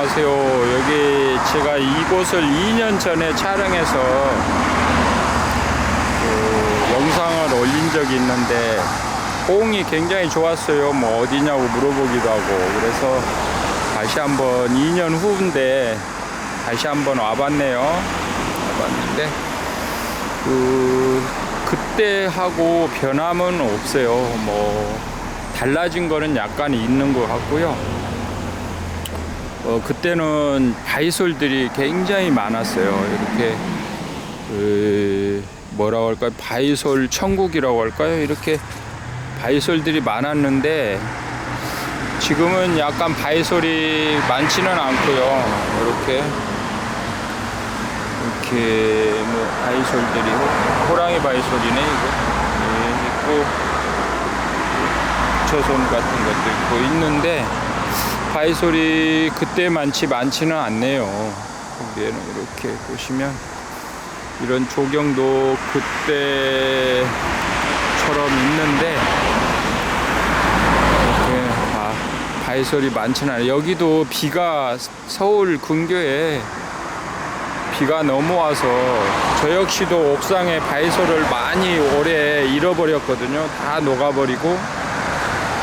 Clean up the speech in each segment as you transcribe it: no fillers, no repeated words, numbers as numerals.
안녕하세요. 여기 제가 이곳을 2년 전에 촬영해서 영상을 올린 적이 있는데 호응이 굉장히 좋았어요. 뭐 어디냐고 물어보기도 하고, 그래서 다시 한번 2년 후인데 다시 한번 와봤네요. 그때하고 변함은 없어요. 뭐 달라진 거는 약간 있는 것 같고요. 그때는 바이솔들이 굉장히 많았어요. 이렇게 뭐라고 할까요? 바이솔 천국이라고 할까요? 이렇게 바이솔들이 많았는데 지금은 약간 바이솔이 많지는 않고요. 이렇게 뭐 바이솔들이, 호랑이 바이솔이네 이거. 있고 부처손 같은 것도 있고 있는데 바이솔이 그때만치는 않네요. 여기에는 이렇게 보시면 이런 조경도 그때처럼 있는데 이렇게 바이솔이 많지는 않아요. 여기도 비가, 서울 근교에 비가 넘어와서 저 역시도 옥상에 바이솔을 많이 오래 잃어버렸거든요. 다 녹아버리고.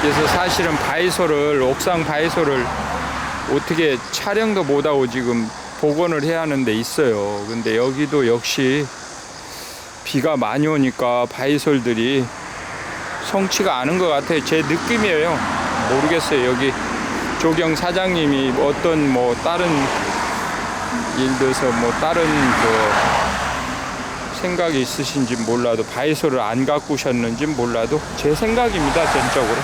그래서 사실은 옥상 바이솔을 어떻게 촬영도 못하고 지금 복원을 해야 하는 데 있어요. 근데 여기도 역시 비가 많이 오니까 바이솔들이 성취가 않은 것 같아요. 제 느낌이에요. 모르겠어요. 여기 조경 사장님이 어떤 뭐 다른 예를 들어서 뭐 다른 생각이 있으신지 몰라도, 바이솔을 안 가꾸셨는지 몰라도 제 생각입니다. 전적으로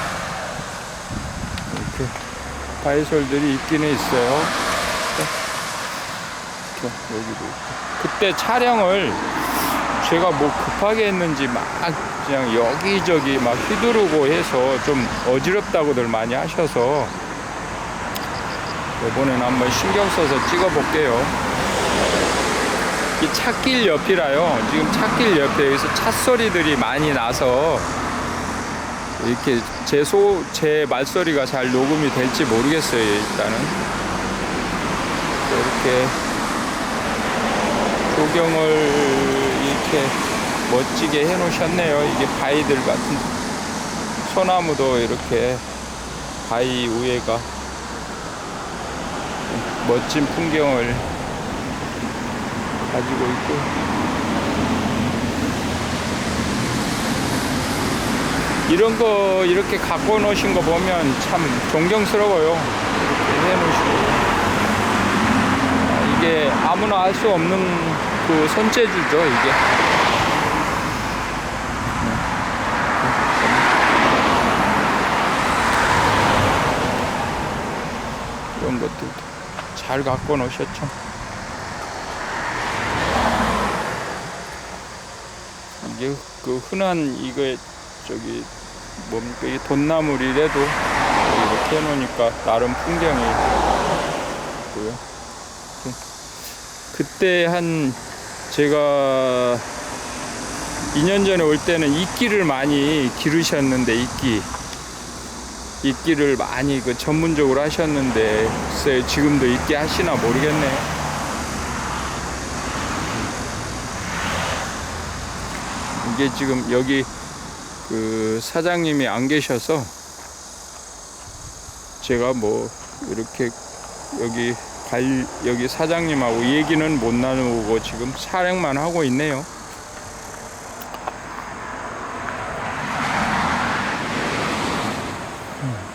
이렇게 바이솔들이 있기는 있어요. 여기도 있고. 그때 촬영을 제가 뭐 급하게 했는지 막 그냥 여기저기 막 휘두르고 해서 좀 어지럽다고들 많이 하셔서 이번에는 한번 신경 써서 찍어 볼게요. 이 찻길 옆이라요. 지금 찻길 옆에 여기서 찻소리들이 많이 나서 이렇게 제 말소리가 잘 녹음이 될지 모르겠어요. 일단은 이렇게 조경을 이렇게 멋지게 해 놓으셨네요. 이게 바위들 같은, 소나무도 이렇게 바위 위에가 멋진 풍경을 가지고 있고, 이런 거 이렇게 갖고 놓으신 거 보면 참 존경스러워요. 이렇게 해 놓으시고. 이게 아무나 할 수 없는 그 손재주죠, 이게. 이런 것들도 잘 갖고 놓으셨죠. 이게 그 흔한 이거 저기 뭡니까, 이 돈나물이라도 이렇게 해놓으니까 나름 풍경이 있고요. 그때 제가 2년 전에 올 때는 이끼를 많이 기르셨는데, 이끼를 많이 전문적으로 하셨는데, 글쎄 지금도 이끼 하시나 모르겠네요. 이게 지금 여기 사장님이 안 계셔서 제가 뭐 이렇게 여기 사장님하고 얘기는 못 나누고 지금 촬영만 하고 있네요.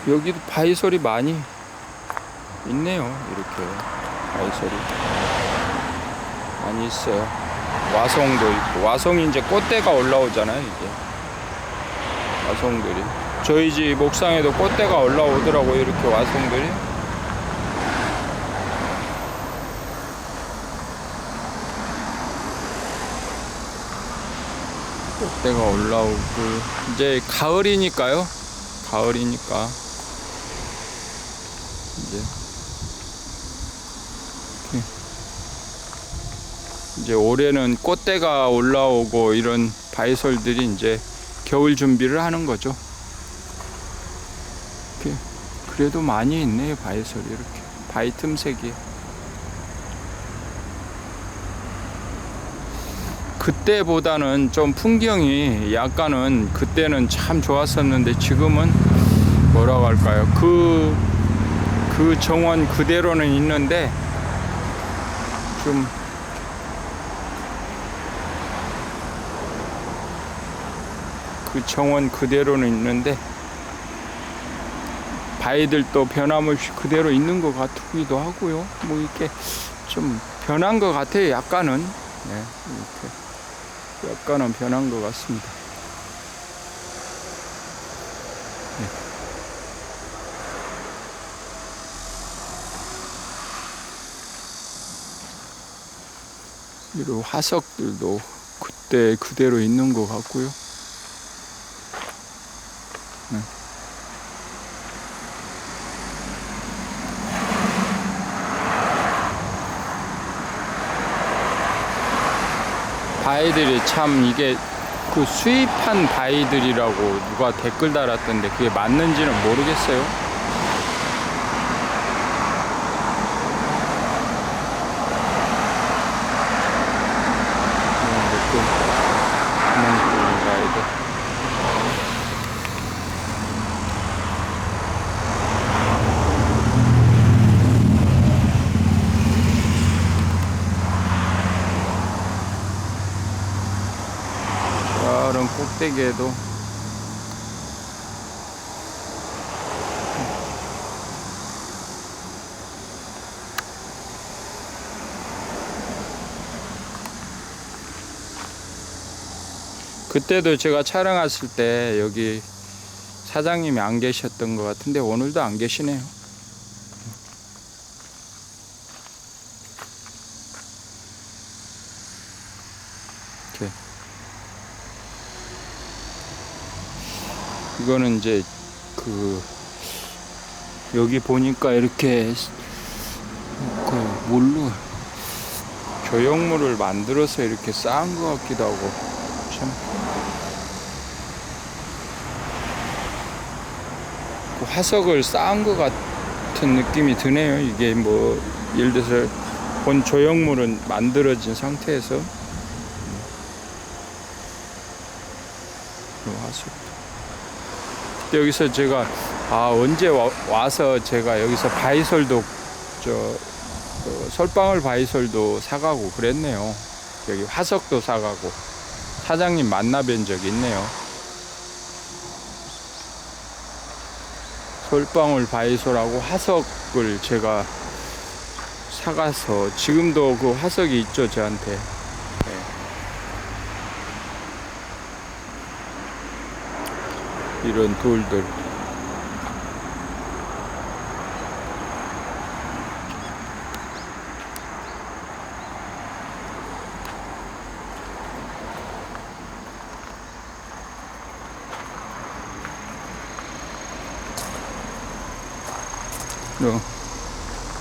여기도 바이솔이 많이 있네요. 이렇게 바이솔이 많이 있어요. 와송도 있고, 와송이 이제 꽃대가 올라오잖아요. 이게 와송들이 저희 집 옥상에도 꽃대가 올라오더라고요. 이렇게 와송들이. 꽃대가 올라오고, 이제 가을이니까 이제 올해는 꽃대가 올라오고 이런 바이솔들이 이제 겨울 준비를 하는 거죠. 그래도 많이 있네요. 바이솔이 이렇게 바위 틈새기. 그때보다는 좀 풍경이 약간은 그때는 참 좋았었는데 지금은 뭐라고 할까요? 그 정원 그대로는 있는데 좀 그 정원 그대로는 있는데 바위들도 변함없이 그대로 있는 것 같기도 하고요. 뭐 이렇게 좀 변한 것 같아요. 약간은. 네, 이렇게 약간은 변한 것 같습니다. 네. 이런 화석들도 그때 그대로 있는 것 같고요. 네. 바위들이 참 이게 그 수입한 바위들이라고 누가 댓글 달았던데 그게 맞는지는 모르겠어요. 저런 꼭대기에도 그때도 제가 촬영 왔을 때 여기 사장님이 안 계셨던 것 같은데 오늘도 안 계시네요. 이렇게. 이거는 이제 여기 보니까 이렇게 뭘로 조형물을 만들어서 이렇게 쌓은 것 같기도 하고 참 화석을 쌓은 것 같은 느낌이 드네요. 이게 뭐 예를 들어서 본 조형물은 만들어진 상태에서 화석. 여기서 제가 언제 와서 제가 여기서 바위솔도 솔방울 바위솔도 사가고 그랬네요. 여기 화석도 사가고 사장님 만나뵌 적이 있네요. 솔방울 바위솔하고 화석을 제가 사가서 지금도 그 화석이 있죠 저한테. 네. 이런 돌들.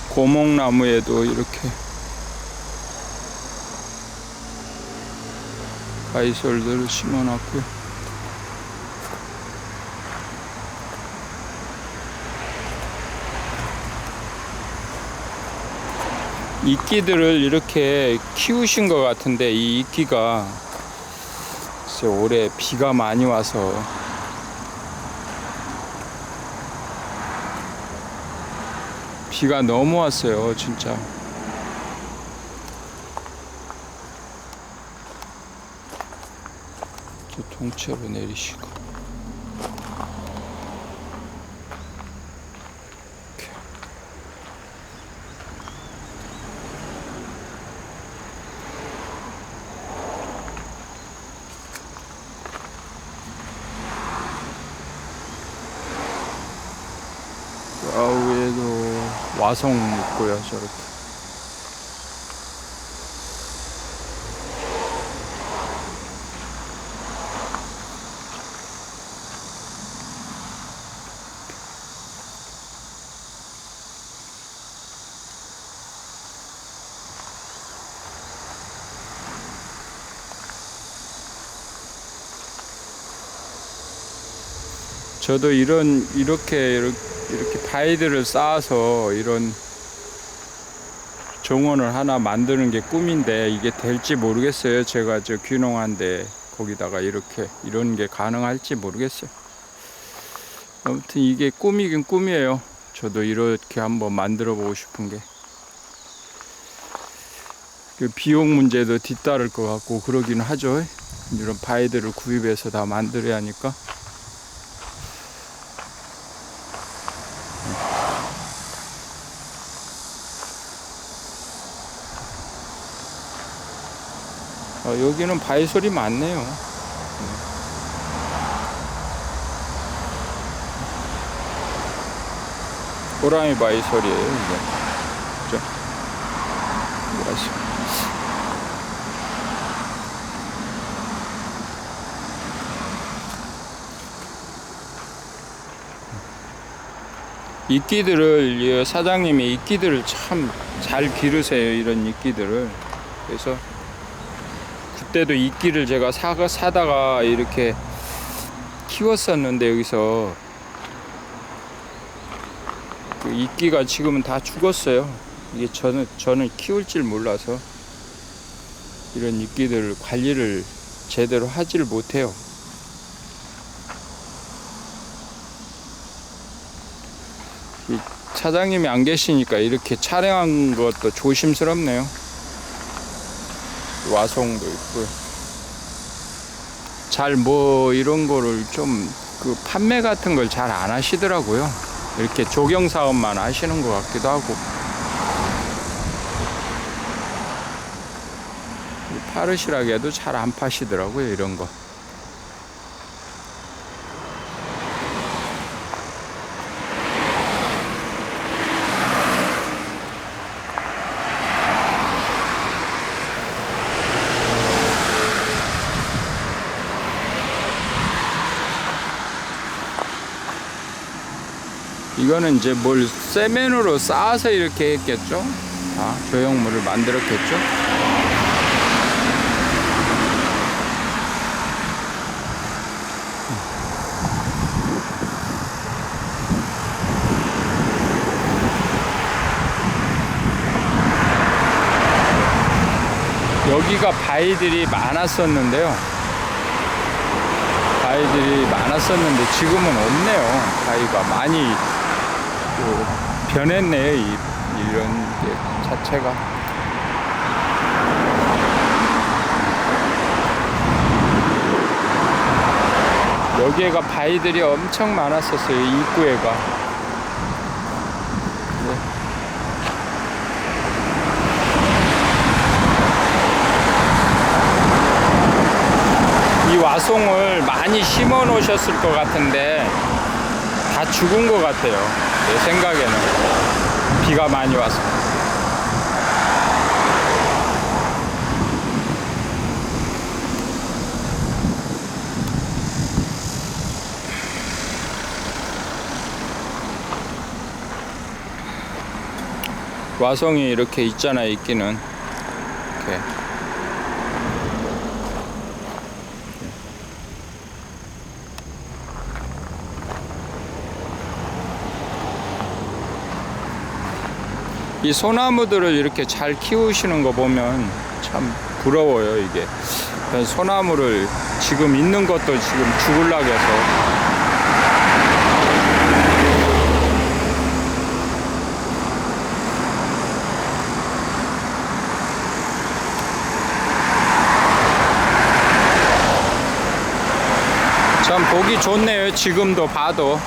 고목나무에도 이렇게 바위솔들을 심어놨고요. 이끼들을 이렇게 키우신 것 같은데 이 이끼가 글쎄 올해 비가 많이 와서 비가 너무 왔어요 진짜. 저 통째로 내리시고 위에도 와송 있고요 저렇게. 저도 이렇게 바위들을 쌓아서 이런 정원을 하나 만드는 게 꿈인데 이게 될지 모르겠어요. 제가 저 귀농한데 거기다가 이렇게 이런 게 가능할지 모르겠어요. 아무튼 이게 꿈이긴 꿈이에요. 저도 이렇게 한번 만들어 보고 싶은 게. 그 비용 문제도 뒤따를 것 같고 그러긴 하죠. 이런 바위들을 구입해서 다 만들어야 하니까. 여기는 바위솔이 많네요. 호랑이 바위솔이에요, 이게. 그죠? 이끼들을, 사장님이 이끼들을 참 잘 기르세요. 이런 이끼들을. 그래서 그때도 이끼를 제가 사다가 이렇게 키웠었는데, 여기서 그 이끼가 지금은 다 죽었어요. 이게 저는 키울 줄 몰라서 이런 이끼들 관리를 제대로 하지를 못해요. 이 사장님이 안 계시니까 이렇게 촬영한 것도 조심스럽네요. 와송도 있고 잘 이런 거를 좀 그 판매 같은 걸 잘 안 하시더라고요. 이렇게 조경 사업만 하시는 것 같기도 하고. 파르시라게도 잘 안 파시더라고요, 이런 거. 이거는 이제 뭘 세면으로 쌓아서 이렇게 했겠죠? 조형물을 만들었겠죠? 여기가 바위들이 많았었는데요. 바위들이 많았었는데 지금은 없네요. 바위가 많이 변했네요. 이런 게 자체가. 여기에가 바위들이 엄청 많았었어요. 입구에가. 이 와송을 많이 심어 놓으셨을 것 같은데 다 죽은 것 같아요. 내 생각에는. 비가 많이 와서. 와송이 이렇게 있잖아요, 있기는. 이렇게. 이 소나무들을 이렇게 잘 키우시는 거 보면 참 부러워요. 이게 소나무를 지금 있는 것도 지금 죽을라고 해서. 참 보기 좋네요. 지금도 봐도.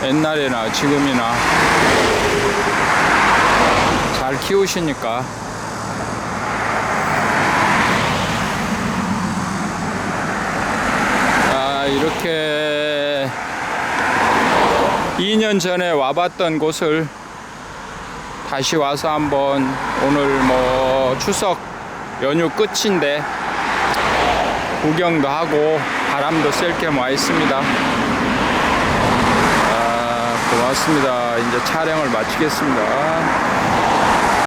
옛날이나 지금이나 잘 키우시니까. 이렇게 2년 전에 와봤던 곳을 다시 와서 한번, 오늘 뭐 추석 연휴 끝인데 구경도 하고 바람도 쐴 겸 와 있습니다. 고맙습니다. 이제 촬영을 마치겠습니다.